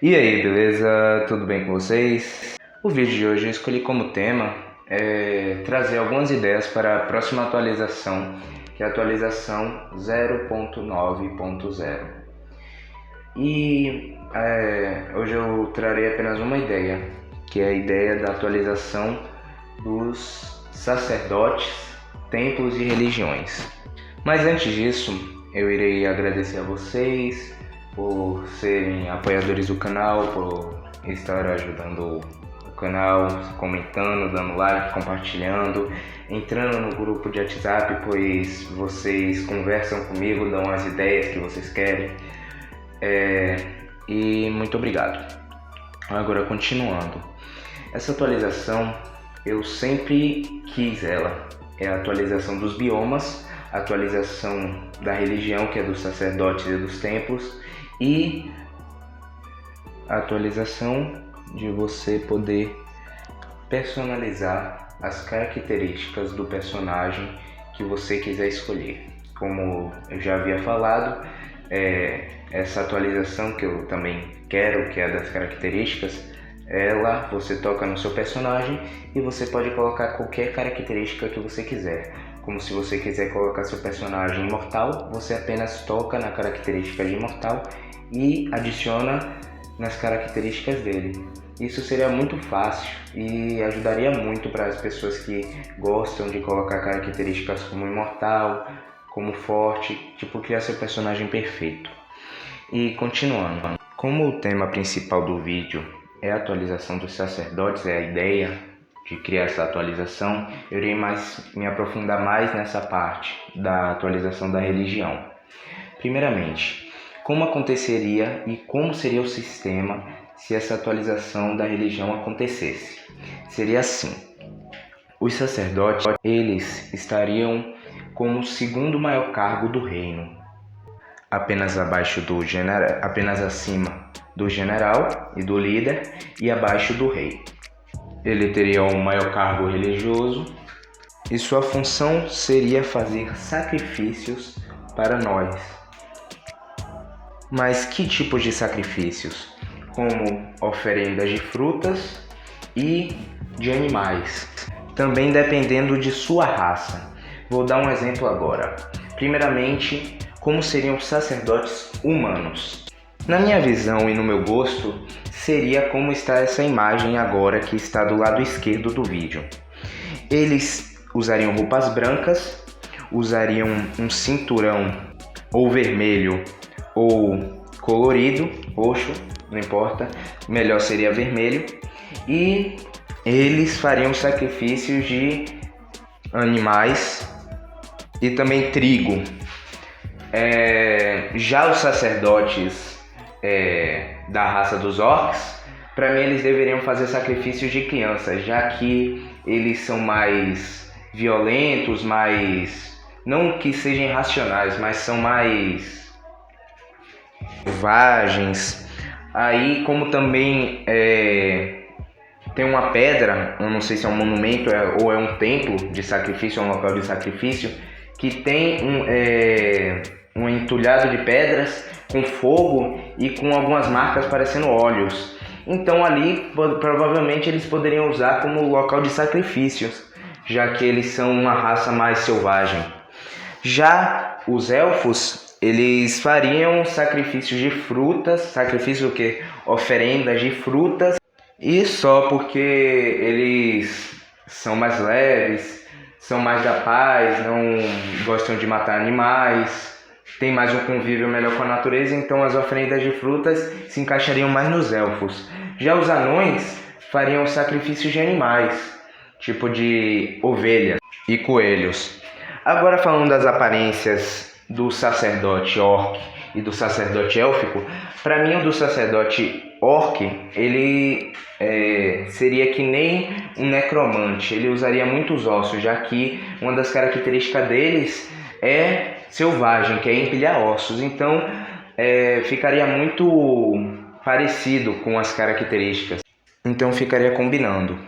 E aí, beleza? Tudo bem com vocês? O vídeo de hoje eu escolhi como tema trazer algumas ideias para a próxima atualização, que é a atualização 0.9.0. E hoje eu trarei apenas uma ideia, que é a ideia da atualização dos sacerdotes, templos e religiões. Mas antes disso, eu irei agradecer a vocês por serem apoiadores do canal, por estar ajudando o canal, comentando, dando like, compartilhando, entrando no grupo de WhatsApp, pois vocês conversam comigo, dão as ideias que vocês querem. E muito obrigado. Agora, continuando. Essa atualização, eu sempre quis ela. É a atualização dos biomas, a atualização da religião, que é dos sacerdotes e dos templos, e a atualização de você poder personalizar as características do personagem que você quiser escolher. Como eu já havia falado, essa atualização que eu também quero, que é a das características, você toca no seu personagem e você pode colocar qualquer característica que você quiser. Como se você quiser colocar seu personagem imortal, você apenas toca na característica de imortal e adiciona nas características dele. Isso seria muito fácil e ajudaria muito para as pessoas que gostam de colocar características como imortal, como forte, tipo criar seu personagem perfeito. E continuando, como o tema principal do vídeo é a atualização dos sacerdotes, é a ideia de criar essa atualização, eu irei me aprofundar mais nessa parte da atualização da religião. Primeiramente, como aconteceria e como seria o sistema se essa atualização da religião acontecesse? Seria assim: os sacerdotes, eles estariam como o segundo maior cargo do reino, apenas acima do general e do líder e abaixo do rei. Ele teria um maior cargo religioso e sua função seria fazer sacrifícios para nós. Mas que tipos de sacrifícios? Como oferendas de frutas e de animais, também dependendo de sua raça. Vou dar um exemplo agora. Primeiramente, como seriam os sacerdotes humanos? Na minha visão e no meu gosto, seria como está essa imagem agora que está do lado esquerdo do vídeo. Eles usariam roupas brancas, usariam um cinturão ou vermelho ou colorido, roxo, não importa, melhor seria vermelho, e eles fariam sacrifícios de animais e também trigo. Já os sacerdotes da raça dos orcs, para mim eles deveriam fazer sacrifícios de crianças, já que eles são mais violentos, não que sejam irracionais, mas são mais selvagens. Aí, como também tem uma pedra, eu não sei se é um monumento ou é um templo de sacrifício, é um local de sacrifício, que tem um entulhado de pedras com fogo e com algumas marcas parecendo olhos. Então ali provavelmente eles poderiam usar como local de sacrifícios, já que eles são uma raça mais selvagem. Já os elfos, eles fariam sacrifícios de frutas, sacrifício o quê? Oferendas de frutas, e só porque eles são mais leves, são mais da paz, não gostam de matar animais, tem mais um convívio melhor com a natureza, então as oferendas de frutas se encaixariam mais nos elfos. Já os anões fariam sacrifícios de animais, tipo de ovelhas e coelhos. Agora, falando das aparências do sacerdote orc e do sacerdote élfico, para mim o do sacerdote orc, ele seria que nem um necromante, ele usaria muitos ossos, já que uma das características deles é selvagem, que é empilhar ossos, então ficaria muito parecido com as características, então ficaria combinando.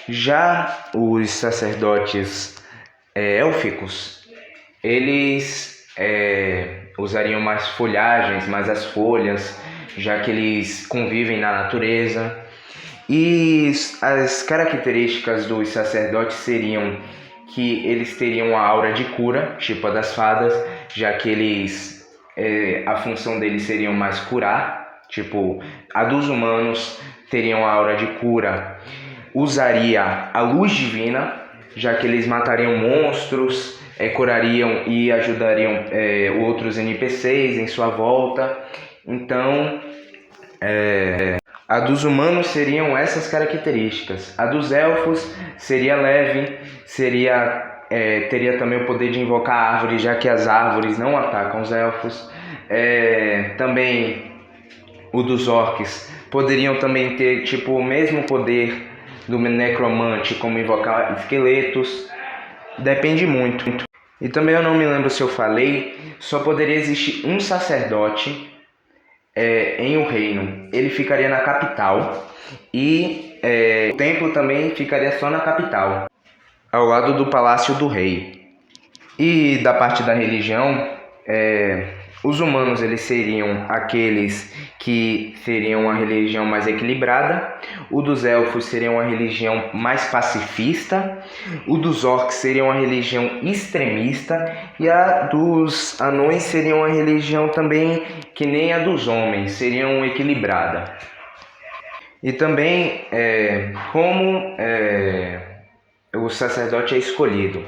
Já os sacerdotes élficos, eles usariam mais folhagens, mais as folhas, já que eles convivem na natureza. E as características dos sacerdotes seriam que eles teriam a aura de cura, tipo a das fadas, já que eles a função deles seria mais curar, tipo a dos humanos teriam a aura de cura, usaria a luz divina, já que eles matariam monstros, curariam e ajudariam outros NPCs em sua volta. Então, a dos humanos seriam essas características. A dos elfos seria leve, teria também o poder de invocar árvores, já que as árvores não atacam os elfos. Também o dos orcs poderiam também ter tipo o mesmo poder do necromante, como invocar esqueletos. Depende muito. E também eu não me lembro se eu falei, só poderia existir um sacerdote em um reino. Ele ficaria na capital e o templo também ficaria só na capital, ao lado do palácio do rei. E da parte da religião, os humanos eles seriam aqueles que seriam uma religião mais equilibrada, o dos elfos seria uma religião mais pacifista, o dos orcs seria uma religião extremista e a dos anões seria uma religião também que nem a dos homens, seriam equilibrada. E também como o sacerdote é escolhido,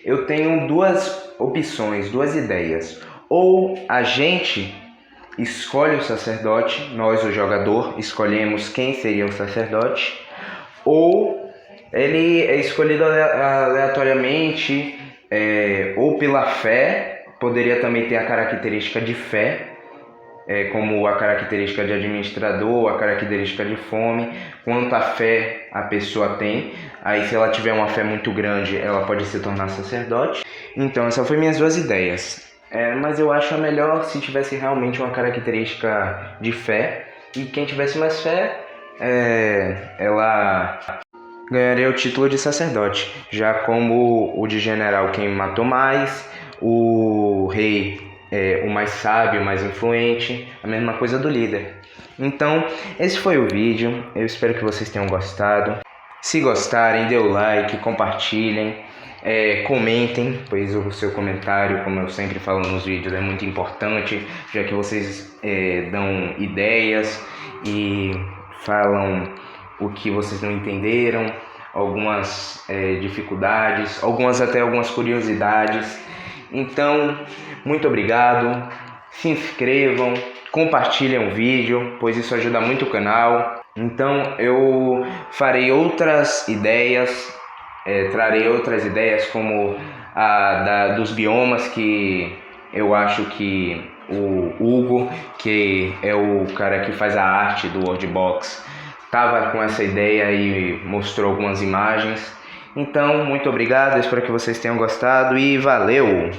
eu tenho duas opções, duas ideias. Ou a gente escolhe o sacerdote, nós, o jogador, escolhemos quem seria o sacerdote, ou ele é escolhido aleatoriamente, ou pela fé, poderia também ter a característica de fé, como a característica de administrador, a característica de fome, quanta fé a pessoa tem. Aí se ela tiver uma fé muito grande, ela pode se tornar sacerdote. Então essas foram minhas duas ideias. Mas eu acho melhor se tivesse realmente uma característica de fé, e quem tivesse mais fé, ela ganharia o título de sacerdote, já como o de general quem matou mais, o rei o mais sábio, o mais influente, a mesma coisa do líder. Então esse foi o vídeo, eu espero que vocês tenham gostado. Se gostarem, dê o like, compartilhem. Comentem, pois o seu comentário, como eu sempre falo nos vídeos, é muito importante, já que vocês dão ideias e falam o que vocês não entenderam, algumas dificuldades, algumas curiosidades. Então, muito obrigado, se inscrevam, compartilhem o vídeo, pois isso ajuda muito o canal. Então eu farei outras ideias, trarei outras ideias como dos biomas, que eu acho que o Hugo, que é o cara que faz a arte do Worldbox, estava com essa ideia e mostrou algumas imagens. Então, muito obrigado, espero que vocês tenham gostado e valeu!